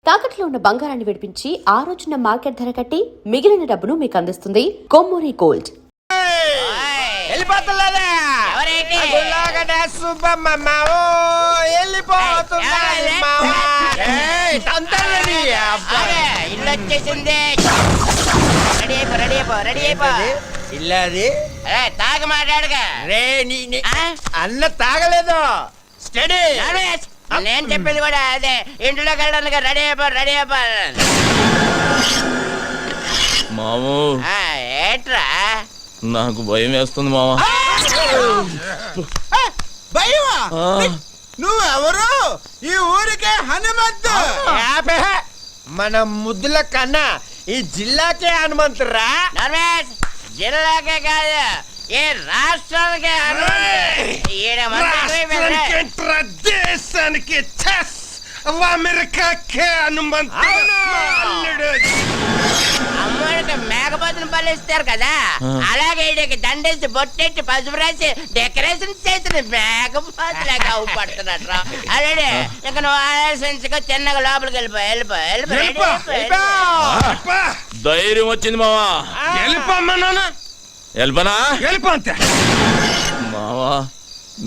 తాకట్లో ఉన్న బంగారాన్ని విడిపించి ఆ రోజున మార్కెట్ ధర కట్టి మిగిలిన డబ్బును మీకు అందిస్తుంది కొమ్మూరి గోల్డ్. తాగ మాట్లాడగా రే అన్న తాగలేదు. స్టడీ నేను చెప్పేది కూడా అదే. ఇంట్లోకి వెళ్ళడానికి రెడీ అయిపో. మాము ఏట్రా నాకు భయం వేస్తుంది మావా. భయమా? నువ్వెవరు? ఈ ఊరికే హనుమంతు. మన ముద్దుల కన్నా ఈ జిల్లాకే హనుమంతురా. జిల్లాకే కాదు, ఏ రాష్ట్రానికే దేశానికి అమెరికాకే హనుమంతు. అమ్మడికి మేకపోతుని పలిస్తారు కదా, అలాగే వీడికి దండేసి బొట్టెట్టి పసుపు రాసి డెకరేషన్ చేసిన మేకపోతులాగా అవుపడుతున్నట్రా. అలాగే ఇక నువ్వు ఆలోచించుకో, చిన్నగా లోపలికి వెళ్ళిపో. ధైర్యం వచ్చింది మావా. వెళ్ళిపోనా వెళ్ళిపోతే మావా,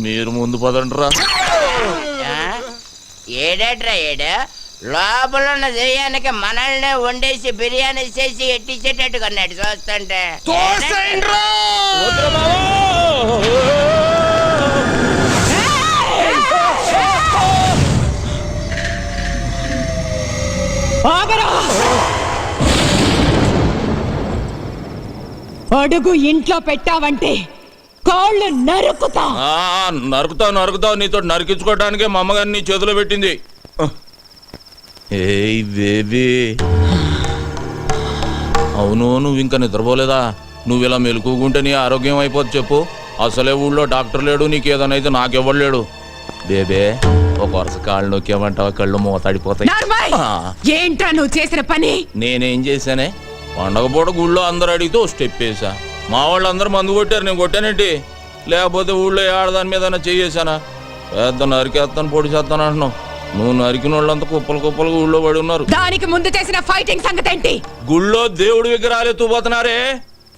మీరు ముందు పదండ్రా. ఏడేట్రా లోపల ఉన్న దెయ్యానికి మనల్ని వండేసి బిర్యానీ చేసి ఎట్టించేటట్టు కొన్నాడు చూస్తుంటే. అడుగు ఇంట్లో పెట్టావంటే కాళ్ళు నరుకుతావు. నీతో నరికించుకోవటానికే మా అమ్మగారిని నీ చేతిలో పెట్టింది. ఏయ్ బేబీ, అవును నువ్వు ఇంకా నిద్రపోలేదా? నువ్వు ఇలా మెలుకుంటే నీ ఆరోగ్యం అయిపోద్ది. చెప్పు, అసలే ఊళ్ళో డాక్టర్ లేడు, నీకు ఏదైనా అయితే నాకెవ్వడు లేడు. బేబే, ఒక వరుస కాళ్ళు నొక్కేమంటావా కళ్ళు మూతడిపోతాయి. ఏంట్రా నువ్వు చేసిన పని? నేనేం చేశానే? పండగ పూట గుళ్ళో అందరు అడిగితే ఓ స్టెప్ వేసా. మా వాళ్ళు అందరూ మందు కొట్టారు, నేను కొట్టానేంటి? లేకపోతే ఊళ్ళో ఆడదాని మీద చేసానా? పెద్ద నరికేస్తాను, పొడి చేస్తాను అంటున్నావు. నువ్వు నరికిన వాళ్ళంతా కుప్పలు ఊళ్ళో పడి ఉన్నారు. దానికి ముందు చేసిన ఫైటింగ్ సంగతి ఏంటి? గుళ్ళో దేవుడి విగ్రహాలు ఎత్తుపోతున్నారే,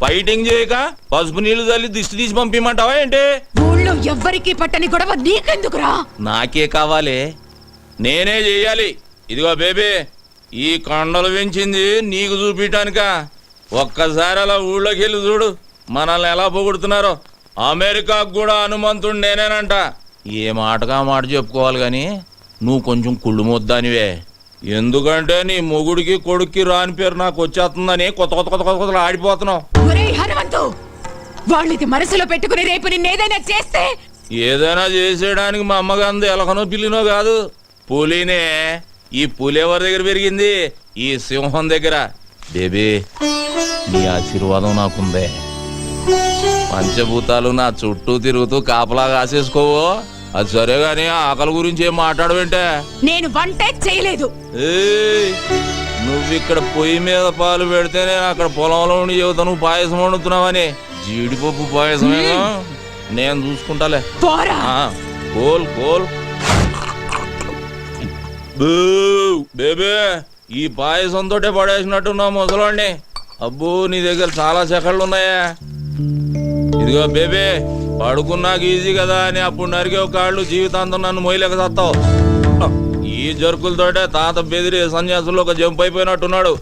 ఫైటింగ్ చేయక పసుపు నీళ్లు తల్లి దిష్టి తీసి పంపిమంటావా ఏంటి? ఊళ్ళో ఎవ్వరికి పట్టని గొడవ నీకెందుకురా? నాకే కావాలి, నేనే చెయ్యాలి. ఇదిగో బేబీ, ఈ కొండలు పెంచింది నీకు చూపించటానిక. ఒక్కసారి అలా ఊళ్ళోకి వెళ్ళి చూడు, మనల్ని ఎలా పొగుడుతున్నారో. అమెరికాకు కూడా హనుమంతుడు నేనేనంట. ఏ మాటగా మాట చెప్పుకోవాలి గాని నువ్వు కొంచెం కుళ్ళు మొద్దానివే. ఎందుకంటే నీ మొగుడికి కొడుక్కి రాని పేరు నాకు వచ్చేస్తుందని కొత్త ఆడిపోతున్నావు. హనుమంతు, వాళ్ళది మనసులో పెట్టుకుని రేపు నిన్నేదైనా చేస్తే? ఏదైనా చేసేయడానికి మా అమ్మగాంది ఎలకనో పిల్లినో కాదు, పులినే. ఈ పులి ఎవరి దగ్గర పెరిగింది? ఈ సింహం దగ్గర. బేబీ, నీ ఆశీర్వాదం నాకుందే. పంచభూతాలు నా చుట్టూ తిరుగుతూ కాపలా కాసేసుకోవో. అది సరే గాని ఆకలి గురించి ఏం మాట్లాడవేంటే? నేను వంటే చేయలేదు. నువ్వు ఇక్కడ పొయ్యి మీద పాలు పెడితే నేను అక్కడ పొలంలో ఉండి చెబుతా నువ్వు పాయసం వండుతున్నావని. జీడిపప్పు పాయసమేగా, నేను చూసుకుంటాలే. కోల్ బేబే, ఈ పాయసంతో పడేసినట్టున్నావు ముసలాండి. అబ్బో, నీ దగ్గర చాలా సెకళ్ళు ఉన్నాయా? ఇదిగో బేబే, పడుకున్నాక ఈజీ కదా అని అప్పుడు నరికే కాళ్ళు జీవితాంతం నన్ను మొయ్యలేక చస్తావు. ఈ జరుకులతోటే తాత బెదిరి సన్యాసుల్లో ఒక జంప్ అయిపోయినట్టున్నాడు.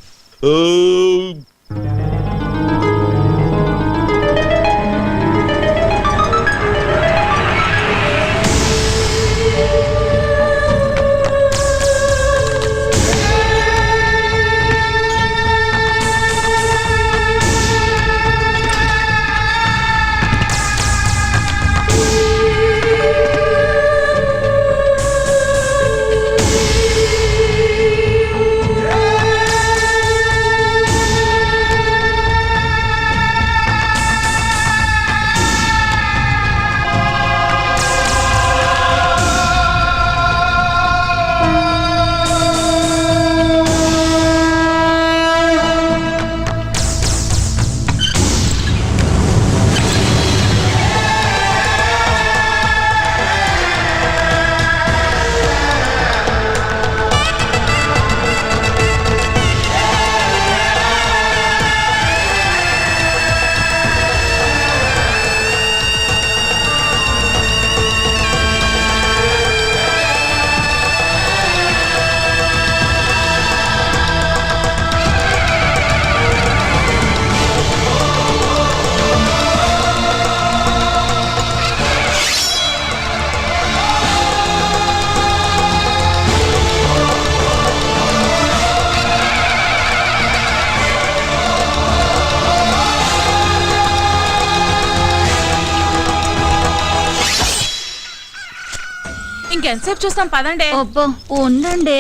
ఇంకెంతసేపు చూస్తాం పదండి. అబ్బో ఉండండి.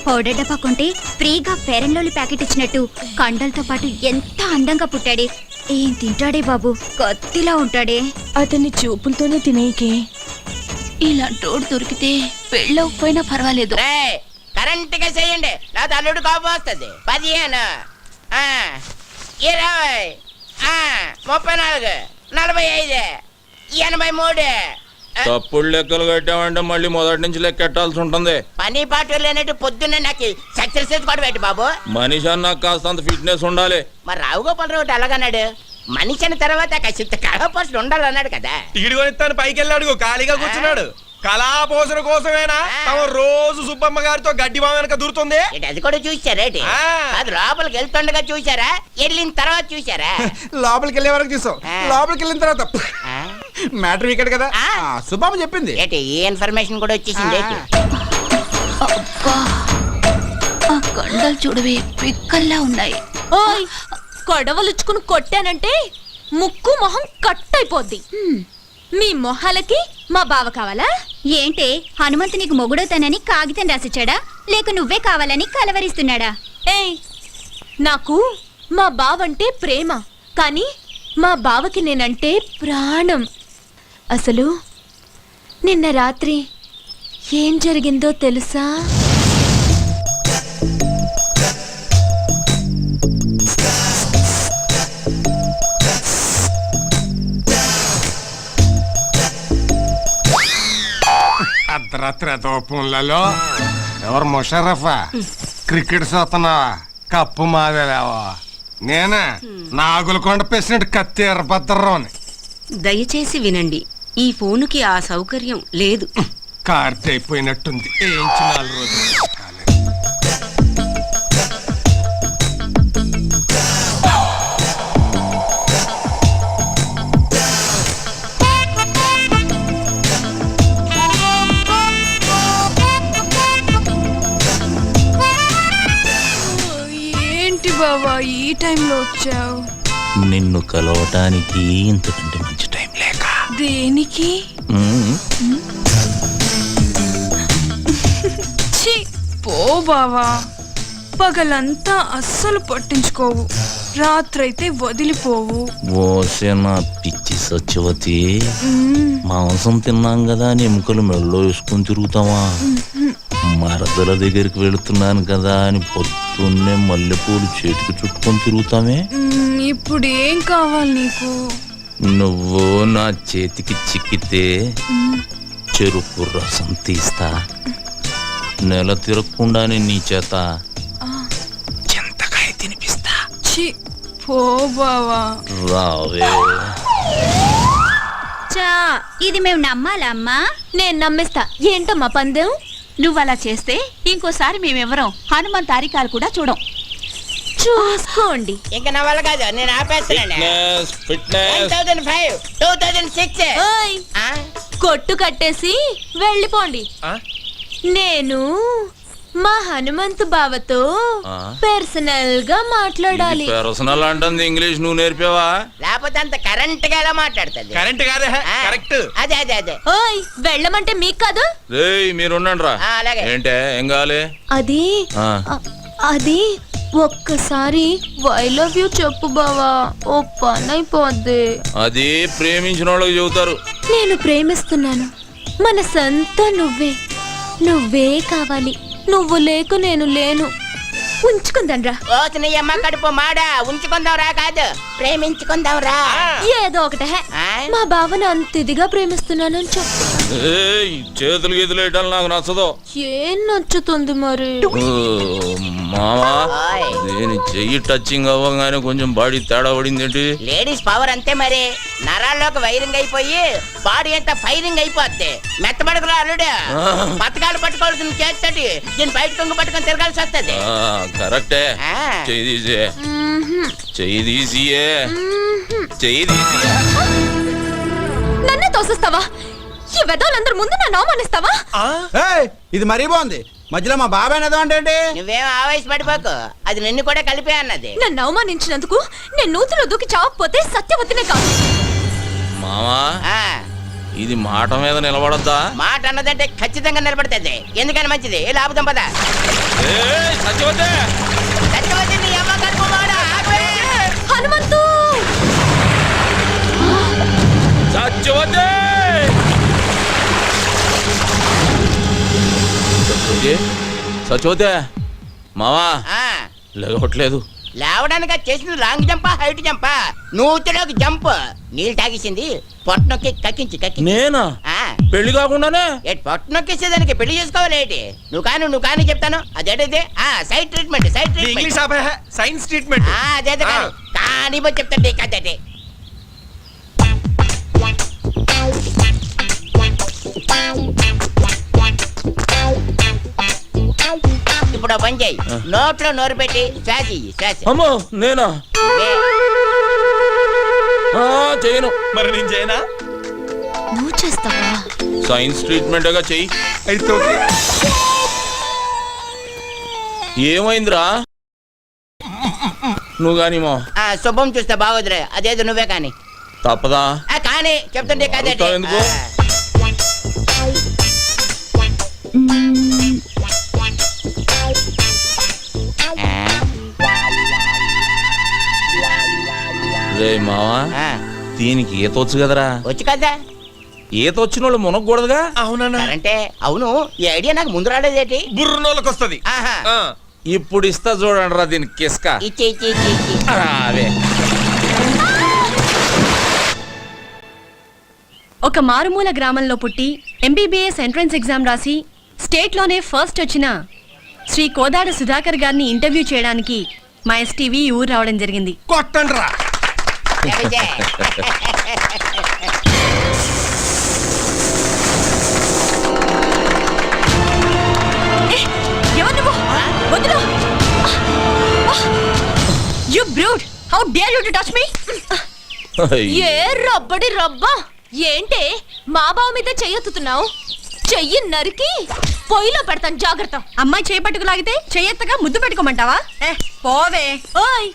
పౌడర్ డబ్బా కొంటే ఫ్రీగా ఫెయిర్ అండ్ లవ్లీ ప్యాకెట్ ఇచ్చినట్టు కండలతో పాటు ఎంత అందంగా పుట్టాడే. ఏం తింటాడే బాబు, కత్తిలా ఉంటాడే. అతన్ని చూపులతోనే తినేయకే. ఇలాంటోడు దొరికితే పెళ్ళవకపోయినా పర్వాలేదు. కరెంట్ గా చేయండి, నా అల్లుడు కోపం వస్తుంది. 15 20 34 45 83. తప్పుడు లెక్కలు కట్టామంటే మళ్ళీ మొదటి నుంచి లెక్కెట్టాల్సి ఉంటుంది. పని పాటు లేనట్టు పొద్దున్నే నాకు సక్సెస్ కూడా పెట్టి బాబు. మనిషి అన్నాక కాస్తంత ఫిట్నెస్ ఉండాలి. మరి రావు గోపాల్ రావు అలాగన్నాడు. మనిషి అన్న తర్వాత కాస్త కళాపోషణ ఉండాలన్నాడు కదా. టికెట్ కొనిస్తాను పైకి వెళ్ళాడు, ఖాళీగా కూర్చున్నాడు. కళాపోషణ కోసమేనా తమ రోజు సుబ్బమ్మ గారితో గడ్డి బావ వెనక దూరుతుంది. అది కూడా చూసారేటి? అది లోపలికి వెళ్తుండగా చూసారా, వెళ్ళిన తర్వాత చూసారా? లోపలికి వెళ్ళే వరకు చూసాం, లోపలికి వెళ్ళిన తర్వాత మ్యాటర్ ఇక్కడ కదా సుబ్బమ్మ చెప్పింది. ఏంటి ఈ ఇన్ఫర్మేషన్ కూడా వచ్చేసింది? ఆ కండలు చూడవే పిక్కల్లా ఉన్నాయి. ఓయ్, కొడవలుచ్చుకుని కొట్టానంటే ముక్కు మొహం కట్ అయిపోద్ది. మీ మొహాలకి మా బావ కావాలా? ఏంటే హనుమంతు నీకు మొగుడవుతానని కాగితం రాసిచ్చాడా, లేక నువ్వే కావాలని కలవరిస్తున్నాడా? ఏయ్, నాకు మా బావంటే ప్రేమ, కానీ మా బావకి నేనంటే ప్రాణం. అసలు నిన్న రాత్రి ఏం జరిగిందో తెలుసా? అర్ధరాత్రి దూపంలలో ఎవరు ముషర్రఫా క్రికెట్ చూస్తున్నావా? కప్పు మాదేలేవా? నేనే నాగులకొండ ప్రెసిడెంట్ కత్తి ఎర్రభద్రరావుని. దయచేసి వినండి, ఈ ఫోనుకి ఆ సౌకర్యం లేదు. కార్తె అయిపోయినట్టుంది, ఏంచి 4 రోజులు. ఏంటి బావా ఈ టైంలో వచ్చావు? నిన్ను కలవటానికి ఇంతకంటే మంచి టైం లేక. దేనికి? ఛీ, పో బావా. పగలంతా అస్సలు పట్టించుకోవు, రాత్రైతే వదిలిపోవు. ఓసే నా పిచ్చి సత్యవతి, మాంసం తిన్నాం కదా అని ఎముకలు మెళ్ళో వేసుకొని తిరుగుతావా? మరదల దగ్గరికి వెళుతున్నాను కదా అని పొద్దున్నే మల్లెపూలు చేతికి చుట్టుకొని తిరుగుతామే. ఇప్పుడు ఏం కావాలి నీకు? నువ్వు నా చేతికి చిక్కితే చెరుకు రసం తీస్తా, నెల తిరగకుండానే నీ చేత చింతకాయ తినిపిస్తా. ఛీ, పో బావా. రావే. చా, ఇది మేము నమ్మాలా అమ్మా? నేను నమ్మేస్తా. ఏంటమ్మా పందెం? నువ్వలా చేస్తే ఇంకోసారి మేమెవరం హనుమంత్ తారికాలు కూడా చూడం. చూసుకోండి. ఇంకా నా వల్ల కాదు, నేను ఆపేస్తున్నాను. ఫిట్నెస్ 2005 2006. ఓయ్, కొట్టు కట్టేసి వెళ్ళిపోండి. నేను మా హనుమంతు బావతో పర్సనల్ గా మాట్లాడాలి. పర్సనల్ అంటుంది ఇంగ్లీష్ నువ్వు నేర్పావా? లేకపోతే అంత కరెంట్ గా ఎలా మాట్లాడుతుంది? కరెంట్ కాదే, కరెక్ట్. అదే అదే అదే. ఓయ్, వెళ్ళమంటే మీకు కాదు. రేయ్ మీరుండండి రా. అలాగే. ఏంటే ఏం కావాలి? అది అది ఒక్కసారి ఐ లవ్ యూ చెప్పు బావా, ఓ పని అయిపోద్ది. అది ప్రేమించిన వాళ్ళకి చెబుతారు. నేను ప్రేమిస్తున్నాను, మనసంతా నువ్వే, నువ్వే కావాలి. నువ్వు లేకు నేను లేను. ఉంచుకుందాంరా. ఓ నీ అమ్మ కడుపు మాడా, ఉంచుకుందాం రా కాదు, ప్రేమించుకుందాం రా. ఏదో ఒకటే. మా బావని అంత ఇదిగా ప్రేమిస్తున్నానని చెప్పు. ఏయ్, చేతులు గీతులు వేయటాలు నాకు నచ్చదు. ఏం నచ్చుతుంది మరి? మామా, నేను చెయ్యి టచింగ్ అవ్వగానే కొంచెం బాడీ తేడా పడింది ఏంటి? లేడీస్ పవర్ అంతే మరి. నరాల్లోకి వైరింగ్ అయిపోయి బాడీ అంతా ఫైరింగ్ అయిపోద్ది. మెత్తబడుకురా అల్లుడు, పథకాలు పట్టుకోవాల్సిన చేస్తాడు, దీన్ని బయట కొంగు పట్టుకొని తిరగాల్సి వస్తుంది. కరెక్టే. చెయ్యి తీసే, చెయ్యి తీసియే, చెయ్యి తీసి. నన్ను తోసిస్తావా? ఈ వెదవులందరి ముందు నన్ను అవమానిస్తావా? ఇది మరీ బాగుంది. మధ్యలో మా బాబాయ్ ఏదో అంటే నువ్వేం ఆవేశపడిపోకు, అది నిన్ను కూడా కలిపే అన్నది. నన్ను అవమానించినందుకు నేను నూతిలో దూకి చావకపోతే సత్యవతినే కాదు. మావా ఆ, ఇది మాట మీద నిలబడద్దా? మాట అన్నదంటే ఖచ్చితంగా నిలబడుతుంది. ఎందుకని మంచిది, ఏ లాభం పద. సత్యవతే సత్యవతి నీ అమ్మ కడుపు మాడ, ఆపే. హనుమంతు సత్యవతే సత్యవతే మావా ఆ, లేవట్లేదు. లేవడానికి అది చేసింది లాంగ్ జంపా హైట్ జంపా? నూతిలోకి జంప్. నీళ్ళు తాగేసింది, పొట్టనొక్కి కక్కించి నేనా? పెళ్లి కాకుండానే పొట్ట నొక్కేసేదానికి పెళ్లి చేసుకోవాలి ఏంటి? నువ్వు కానీ చెప్తాను. అదేంటిది? Side treatment, side treatment. English ఆపే సైన్స్ ట్రీట్మెంట్. అదే కానీ చెప్తాండి కదండి. ఇప్పుడు ఓ పని చేయి, నోట్లో నోరు పెట్టి శ్వాస ఇయ్యి, శ్వాస. అమ్మో నేనా? చేయను. మరి నేను చేయనా? నువ్వు చేస్తావా? సైన్స్ ట్రీట్మెంట్ గా చెయ్యి. అయితే ఓకే. ఏమైందిరా? నువ్వు గాని మా శుభం చూస్తే బాగోదురే, అదేదో నువ్వే కానీ. తప్పదా? కానీ చెప్తుంటే కదండి. అడుగుతావు ఎందుకు? రే మావా, దీనికి ఈత వచ్చు కదరా? వచ్చు కదా. ఈత వచ్చిన వాళ్ళు మునగకూడదుగా? అవునన్నా. అంటే అవును, ఈ ఐడియా నాకు ముందు రాలేదేటి? బుర్రనోళ్ళకి వస్తుంది. ఆహా. ఇప్పుడు ఇస్తా చూడండి రా దీనికి కిస్క. ఇచ్చి. అదే ఒక మారుమూల గ్రామంలో పుట్టి ఎంబీబీఎస్ ఎంట్రన్స్ ఎగ్జామ్ రాసి స్టేట్లోనే ఫస్ట్ వచ్చిన శ్రీ కోదాడ సుధాకర్ గారిని ఇంటర్వ్యూ చేయడానికి మా ఎస్టీవీ ఊరు రావడం జరిగింది. కొట్టండ్రా. You brute! How dare you to touch me? ఏ రబ్బడి రబ్బా, ఏంటే మా బావ మీద చెయ్యెత్తుతున్నావు? చెయ్యి నరికి పొయ్యిలో పెడతాను, జాగ్రత్త. అమ్మాయి చేపట్టుకు లాగితే చెయ్యెత్తగా ముద్దు పెట్టుకోమంటావా? పోవే. ఓయ్,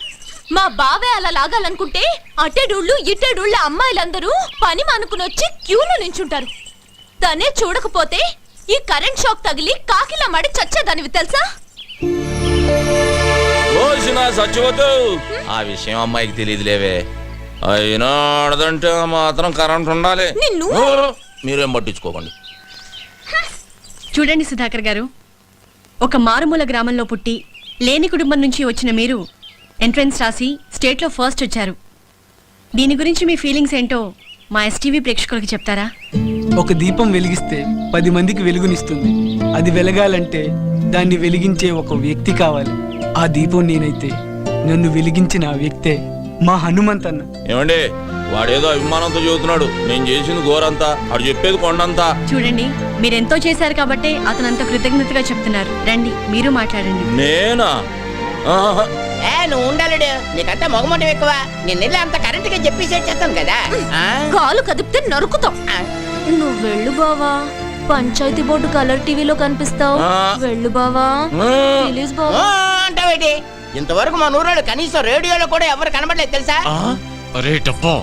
మా బావే అలా లాగాలనుకుంటే అటెడూళ్ళు ఇటెడూళ్ళ అమ్మాయిలందరూ పని మానుకుని వచ్చి క్యూలో నించుంటారు. తనే చూడకపోతే ఈ కరెంట్ షాక్ తగిలి కాకిలా మడి చచ్చేదానివి తెలుసా? సచ్చిపోతూ ఆ విషయం అమ్మాయికి తెలియదులేవే. అయినా ఆడదంటే మాత్రం కరెంట్ ఉండాలి. నిన్ను మీరేం పట్టించుకోకండి. చూడండి సుధాకర్ గారు, ఒక మారుమూల గ్రామంలో పుట్టి లేని కుటుంబం నుంచి వచ్చిన మీరు ఎంట్రన్స్ రాసి స్టేట్లో ఫస్ట్ వచ్చారు. దీని గురించి మీ ఫీలింగ్స్ ఏంటో మా ఎస్టీవీ ప్రేక్షకులకి చెప్తారా? ఒక దీపం వెలిగిస్తే 10 మందికి వెలుగునిస్తుంది. అది వెలగాలంటే దాన్ని వెలిగించే ఒక వ్యక్తి కావాలి. ఆ దీపం నేనైతే నన్ను వెలిగించిన ఆ వ్యక్తే మా హనుమంతన్న. ఏమండి, వాడేదో అభిమానంతో చెబుతున్నాడు. నేను చేసింది ఘోరంతా, వాడు చెప్పేది కొండంతా. చూడండి, మీరెంతో చేశారు కాబట్టి అతను అంత కృతజ్ఞతగా చెప్తున్నారు. రండి మీరు మాట్లాడండి. నేనా? నువ్వు ఉండాలడు, నీకంతా మొగమొండం ఎక్కువ. నేను అంత కరెంట్ గా చెప్పేసేస్తాను కదా. కాలు కదిపితే నరుకుతాం. నువ్వు వెళ్ళు బావా, పంచాయతీ బోర్డు కలర్ టీవీలో కనిపిస్తావు. వెళ్ళు బావా, ప్లీజ్ బావా. అంటావేటి? ఇంతవరకు మా నూరాడు కనీసం రేడియోలో కూడా ఎవరు కనబడలేదు తెలుసా? అరే డబ్బా,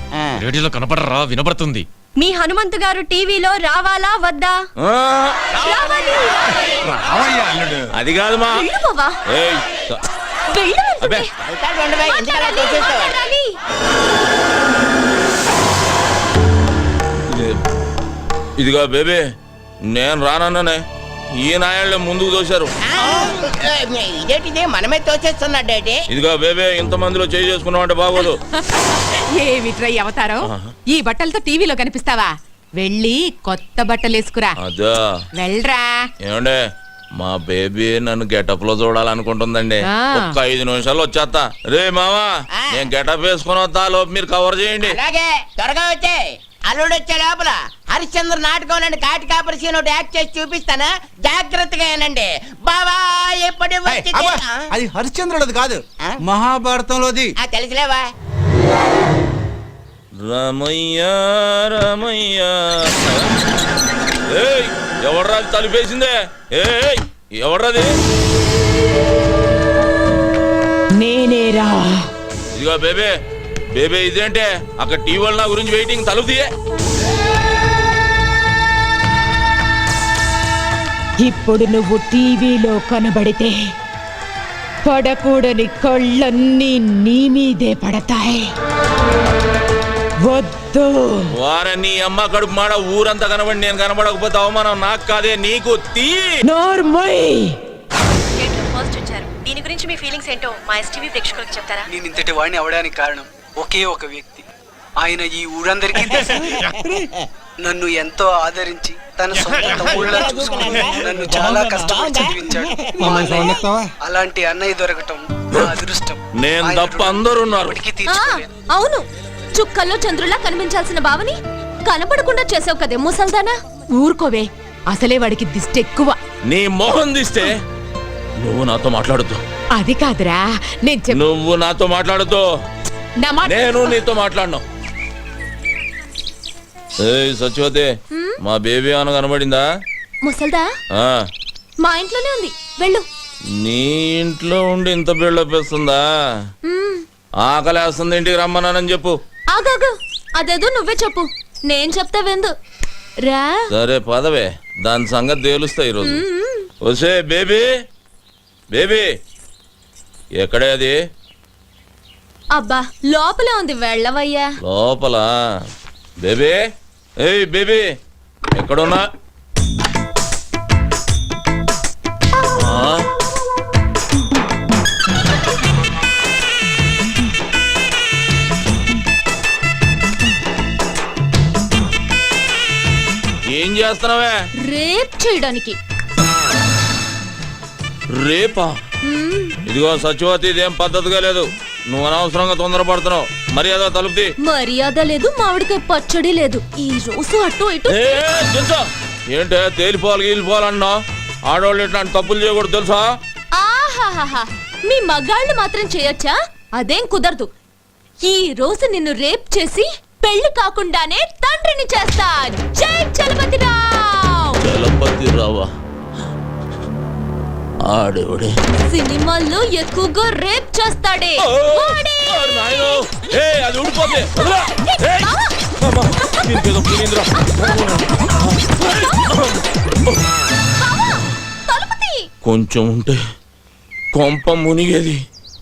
రేడియోలో కనపడరా? వినపడుతుంది. మీ హనుమంతు గారు టీవీలో రావాలా వద్దా? అది కాదు మా. వెళ్ళు బావా, వెళ్ళు అంటుంటే. వెళ్తాడు ఉండవే, ఎందుకలా తోసేస్తావు? ఇదిగో బేబీ, నేను రానన్నానే, ఈ నాయాళ్ళే ముందుకు తోశారు. ఇదేంటిది మనమే తోచేస్తున్నాడేటి? ఇదిగో బేబీ, ఇంత మందిలో చేయి చేసుకున్నామంటే బాగోదు. ఏమిట్రై అవతారం? ఈ బట్టలతో టీవీలో కనిపిస్తావా? వెళ్ళి కొత్త బట్టలు వేసుకురా. అదా వెళ్ళరా. ఏమండే, మా బేబీ నన్ను గెటప్ లో చూడాలనుకుంటుందండి. ఒక్క 5 నిమిషాలు వచ్చేస్తా. రే మామా, నేను గెటప్ వేసుకుని వస్తా, లోపు మీరు కవర్ చేయండి. అలాగే, త్వరగా వచ్చే. అల్లుడు వచ్చే లోపల హరిశ్చంద్ర నాటకం కాటి కాపరి సీన్ ఒకటి యాక్ట్ చేసి చూపిస్తాను, జాగ్రత్తగా ఏనండి. బాబా ఎప్పటి అది హరిశ్చంద్రుడిది కాదు, మహాభారతంలోది. తెలుసులేవా? రమయ్య రమయ్య. ఎవడ్రా తలిపేసిందే? ఎవడ్రది? నేనేరా. ఇదిగో బేబే, బేబే ఇదేంటే అక్కడ టీవీ వాళ్ళ నా గురించి వెయిటింగ్, తలుపు తీయే. ఇప్పుడు నువ్వు టీవీలో కనబడితే పడకూడని కళ్ళన్నీ నీ మీదే పడతాయి. వద్దు. వారే నీ అమ్మ కడుపు మాడ ఊరంతా కనబడి నేను కనబడకపోతే అవమానం నాకు కాదే నీకు. తీ నోర్మయ్. ఫస్ట్ వచ్చారు. దీని గురించి మీ ఫీలింగ్స్ ఏంటో మా ఎస్టీవీ ప్రేక్షకులకు చెప్తారా? నేను ఇంతటి వాడిని అవడానికి కారణం ఒకే ఒక వ్యక్తి. ఆయన ఈ ఊరందరికీ తెలుసు. నన్ను ఎంతో ఆదరించి తన సొంత తమ్ముళ్ళ చూసుకుని నన్ను చాలా కష్టపడి చదివించాడు. అలాంటి అన్నయ్య దొరకటం నా అదృష్టం. నేను తప్ప అందరూ ఉన్నారు. అవును, చుక్కల్లో చంద్రులా కనిపించాల్సిన బావని కనపడకుండా చేసావు కదే ముసల్దానా. ఊరుకోవే, అసలే వాడికి దిష్టి ఎక్కువ. నీ మొహం తీస్తే నువ్వు నాతో మాట్లాడుతూ. అది కాదురా, నువ్వు నాతో మాట్లాడుతూ నేను నీతో మాట్లాడను. ఏయ్ సత్యవతి, మా బేబీ అన్న కనబడిందా? ముసల్దా మా ఇంట్లోనే ఉంది, వెళ్ళు. నీ ఇంట్లో ఉండి ఇంత బిల్డప్ వేస్తుందా? ఆకలేస్తుంది, ఇంటికి రమ్మన్నానని చెప్పు. ఆగాగు, అదేదో నువ్వే చెప్పు, నేను చెప్తా వెందు రా. సరే పదవే, దాని సంగతి తేలుస్తా ఈరోజు. వసే బేబీ, బేబీ ఎక్కడే అది? అబ్బా లోపలే ఉంది, వెళ్ళవయ్యా. లోపల బేబీ. ఏయ్ బేబీ ఎక్కడున్నా? ఏం చేస్తున్నావే? రేప్ చేయడానికి. రేపా? ఇదిగో సత్యవతి, ఇదేం పద్ధతిగా లేదు. నువ్వు అనవసరంగా తొందరపడుతున్నావు. మర్యాద తలుపుది. మర్యాద లేదు, మామిడికాయ పచ్చడి లేదు. ఈ రోజు అటు ఇటు. ఏంటే తేలిపోవాలి గీలిపోవాలన్నా? ఆడవాళ్ళు ఇట్లాంటి తప్పులు చేయకూడదు తెలుసా? ఆహాహా, మీ మగాళ్ళు మాత్రం చేయొచ్చా? అదేం కుదరదు. ఈ రోజు నిన్ను రేప్ చేసి పెళ్లి కాకుండానే తండ్రిని చేస్తా. జై చలపతిరావు. చలపతిరావా? ఆడేవాడే సినిమాల్లో ఎక్కువగా రేప్ చేస్తాడే. అది ఊడిపోతే కొంచెం ఉంటే కొంప మునిగేది.